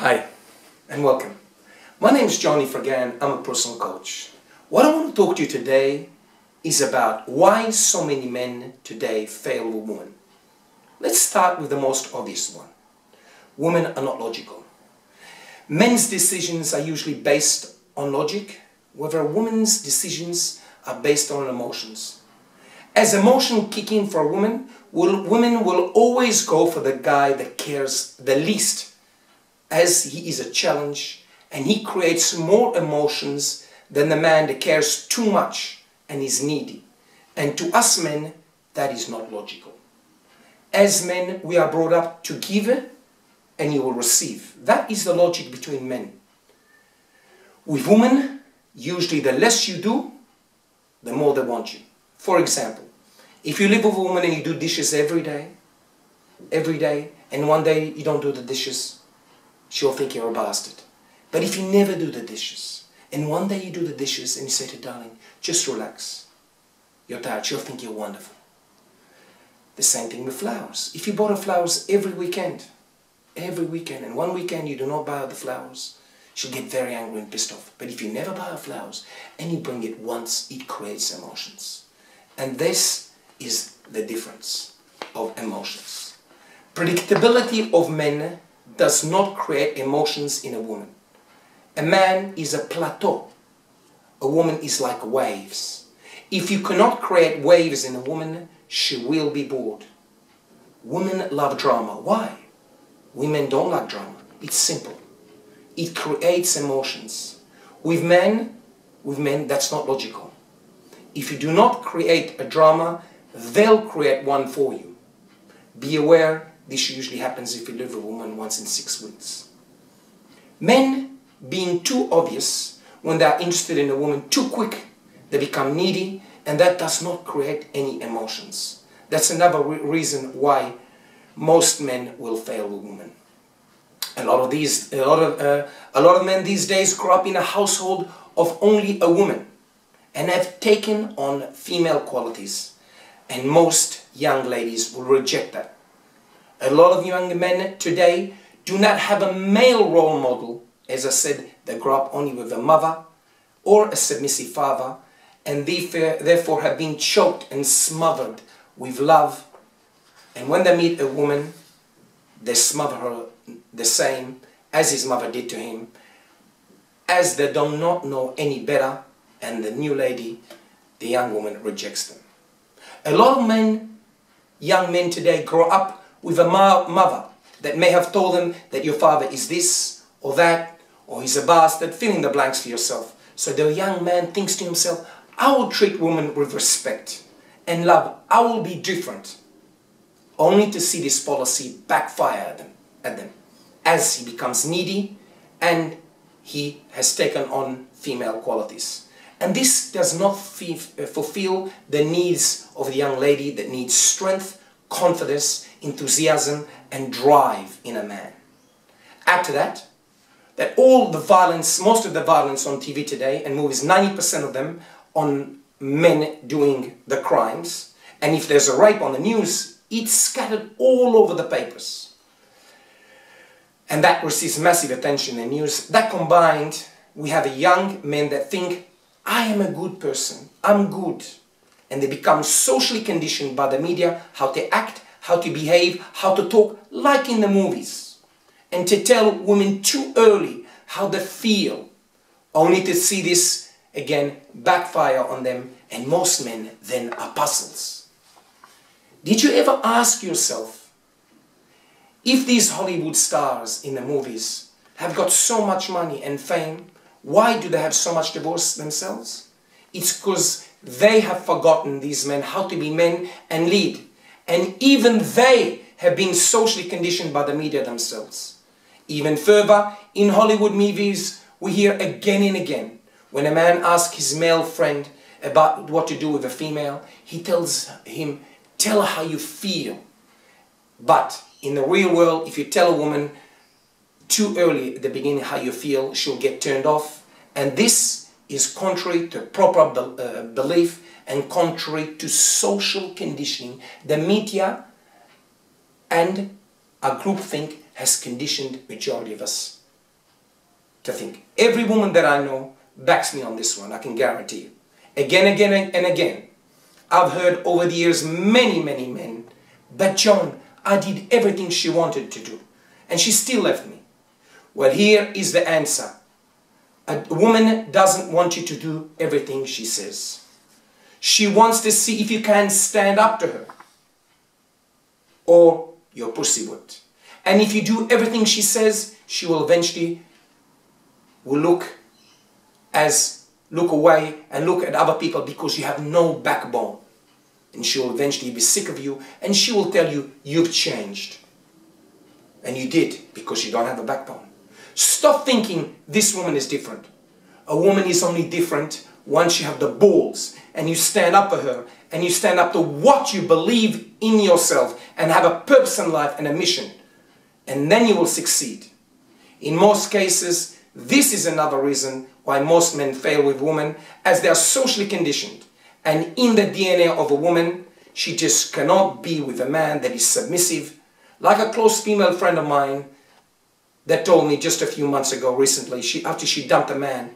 Hi and welcome. My name is Johnny Fragan. I'm a personal coach. What I want to talk to you today is about why so many men today fail with women. Let's start with the most obvious one. Women are not logical. Men's decisions are usually based on logic, whereas a woman's decisions are based on emotions. As emotion kick in for a woman, women will always go for the guy that cares the least, as he is a challenge and he creates more emotions than the man that cares too much and is needy. And to us men, that is not logical. As men, we are brought up to give and you will receive. That is the logic between men. With women, usually the less you do, the more they want you. For example, if you live with a woman and you do dishes every day, and one day you don't do the dishes, she'll think you're a bastard. But if you never do the dishes, and one day you do the dishes and you say to her, darling, just relax, you're tired, she'll think you're wonderful. The same thing with flowers. If you bought her flowers every weekend, and one weekend you do not buy her the flowers, she'll get very angry and pissed off. But if you never buy her flowers, and you bring it once, it creates emotions. And this is the difference of emotions. Predictability of men does not create emotions in a woman. A man is a plateau. A woman is like waves. If you cannot create waves in a woman, she will be bored. Women love drama. Why? Women don't like drama. It's simple. It creates emotions. With men, that's not logical. If you do not create a drama, they'll create one for you. Be aware, this usually happens if you live with a woman once in 6 weeks. Men being too obvious when they are interested in a woman too quick, they become needy, and that does not create any emotions. That's another reason why most men will fail with women. A lot of men these days grow up in a household of only a woman and have taken on female qualities, and most young ladies will reject that. A lot of young men today do not have a male role model. As I said, they grow up only with a mother or a submissive father, and therefore have been choked and smothered with love. And when they meet a woman, they smother her the same as his mother did to him, as they do not know any better, and the new lady, the young woman, rejects them. A lot of men, young men today, grow up with a mother that may have told them that your father is this or that, or he's a bastard, fill in the blanks for yourself. So the young man thinks to himself, I will treat women with respect and love. I will be different. Only to see this policy backfire at them as he becomes needy and he has taken on female qualities. And this does not fulfill the needs of the young lady that needs strength, confidence, enthusiasm, and drive in a man. Add to that, that all the violence, most of the violence on TV today, and movies, 90% of them, on men doing the crimes. And if there's a rape on the news, it's scattered all over the papers. And that receives massive attention in the news. That combined, we have a young men that think, I am a good person, I'm good. And they become socially conditioned by the media, how to act, how to behave, how to talk, like in the movies. And to tell women too early how they feel, only to see this, again, backfire on them, and most men then are puzzles. Did you ever ask yourself, if these Hollywood stars in the movies have got so much money and fame, why do they have so much divorce themselves? It's because they have forgotten, these men, how to be men and lead. And even they have been socially conditioned by the media themselves. Even further, in Hollywood movies, we hear again and again, when a man asks his male friend about what to do with a female, he tells him, tell her how you feel. But in the real world, if you tell a woman too early at the beginning how you feel, she'll get turned off. And this is contrary to proper belief and contrary to social conditioning. The media and a groupthink has conditioned majority of us to think. Every woman that I know backs me on this one, I can guarantee you. Again, and again. I've heard over the years many men, but John, I did everything she wanted to do, and she still left me. Well, here is the answer. A woman doesn't want you to do everything she says. She wants to see if you can stand up to her, or your pussy would. And if you do everything she says, she will eventually look away and look at other people because you have no backbone. And she will eventually be sick of you, and she will tell you, you've changed. And you did, because you don't have a backbone. Stop thinking this woman is different. A woman is only different once you have the balls and you stand up for her and you stand up to what you believe in yourself and have a purpose in life and a mission. And then you will succeed. In most cases, this is another reason why most men fail with women, as they are socially conditioned. And in the DNA of a woman, she just cannot be with a man that is submissive. Like a close female friend of mine that told me just a few months ago recently, after she dumped a man,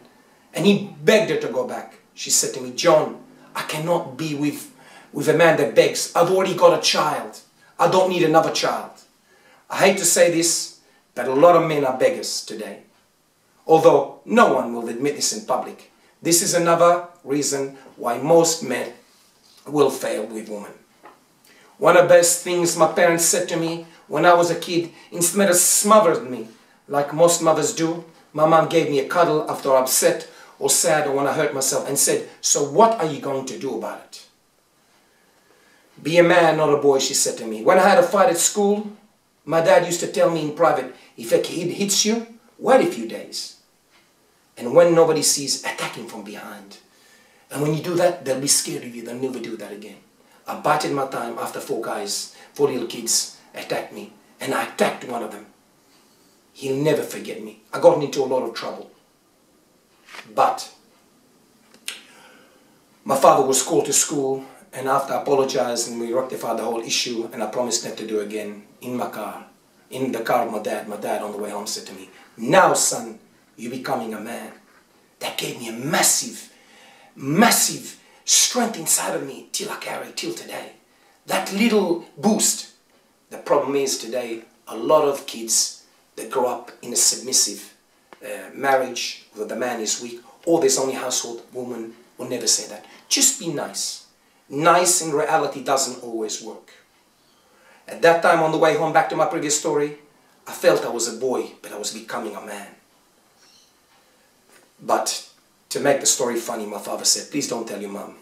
and he begged her to go back. She said to me, John, I cannot be with a man that begs. I've already got a child. I don't need another child. I hate to say this, but a lot of men are beggars today. Although no one will admit this in public. This is another reason why most men will fail with women. One of the best things my parents said to me when I was a kid, instead of smothering me like most mothers do, my mom gave me a cuddle after I'm upset or sad or when I hurt myself and said, so what are you going to do about it? Be a man, not a boy, she said to me. When I had a fight at school, my dad used to tell me in private, if a kid hits you, wait a few days. And when nobody sees, attack him from behind. And when you do that, they'll be scared of you. They'll never do that again. I bided my time after four little kids attacked me. And I attacked one of them. He'll never forget me. I got into a lot of trouble. But my father was called to school, and after I apologized and we rectified the whole issue, and I promised not to do it again, in my car, in the car of my dad on the way home said to me, now son, you're becoming a man. That gave me a massive strength inside of me till I carry till today. That little boost. The problem is today, a lot of kids that grow up in a submissive marriage where the man is weak, or there's only household, woman will never say that. Just be nice. Nice in reality doesn't always work. At that time on the way home, back to my previous story, I felt I was a boy, but I was becoming a man. But to make the story funny, my father said, please don't tell your mom.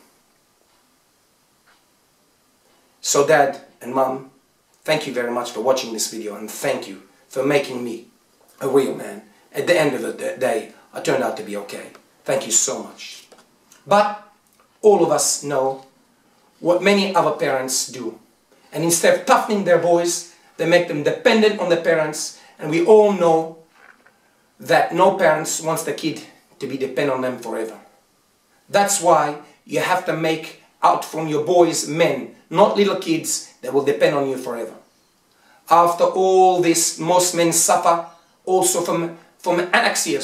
So dad and mom, thank you very much for watching this video, and thank you for making me a real man. At the end of the day, I turned out to be okay. Thank you so much. But all of us know what many other parents do. And instead of toughening their boys, they make them dependent on their parents. And we all know that no parents wants the kid to be dependent on them forever. That's why you have to make out from your boys men, not little kids that will depend on you forever. After all this, most men suffer also from an axial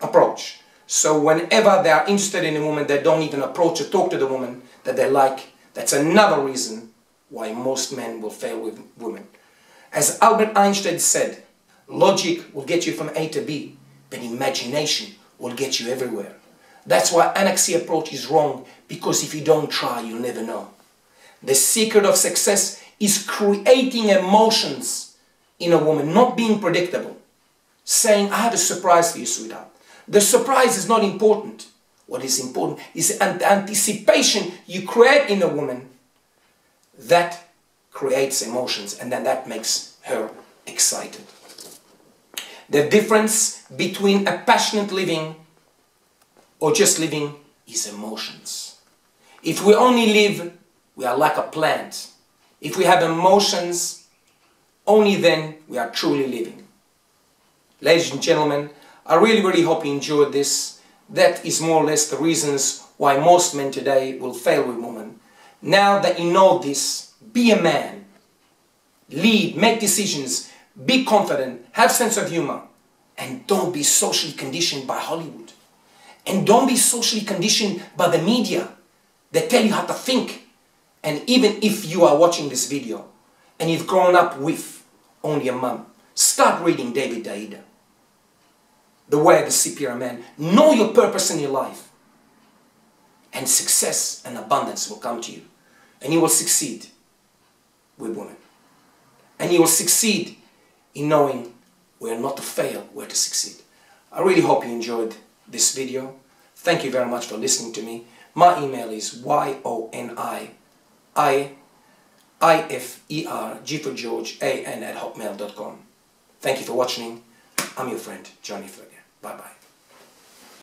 approach. So whenever they are interested in a woman, they don't even approach or talk to the woman that they like. That's another reason why most men will fail with women. As Albert Einstein said, logic will get you from A to B, but imagination will get you everywhere. That's why axial approach is wrong, because if you don't try, you'll never know. The secret of success is creating emotions in a woman, not being predictable. Saying, I have a surprise for you, sweetheart. The surprise is not important. What is important is the anticipation you create in a woman that creates emotions, and then that makes her excited. The difference between a passionate living or just living is emotions. If we only live, we are like a plant. If we have emotions, only then we are truly living. Ladies and gentlemen, I really hope you enjoyed this. That is more or less the reasons why most men today will fail with women. Now that you know this, be a man. Lead, make decisions, be confident, have sense of humor, And don't be socially conditioned by Hollywood. And don't be socially conditioned by the media that tell you how to think. And even if you are watching this video and you've grown up with only a mum, start reading David Daida, The Way of the Superior Man. Know your purpose in your life. And success and abundance will come to you. And you will succeed with women. And you will succeed in knowing we're not to fail, we're to succeed. I really hope you enjoyed this video. Thank you very much for listening to me. My email is yoniferg@hotmail.com. Thank you for watching. I'm your friend, Johnny Ferger. Bye-bye.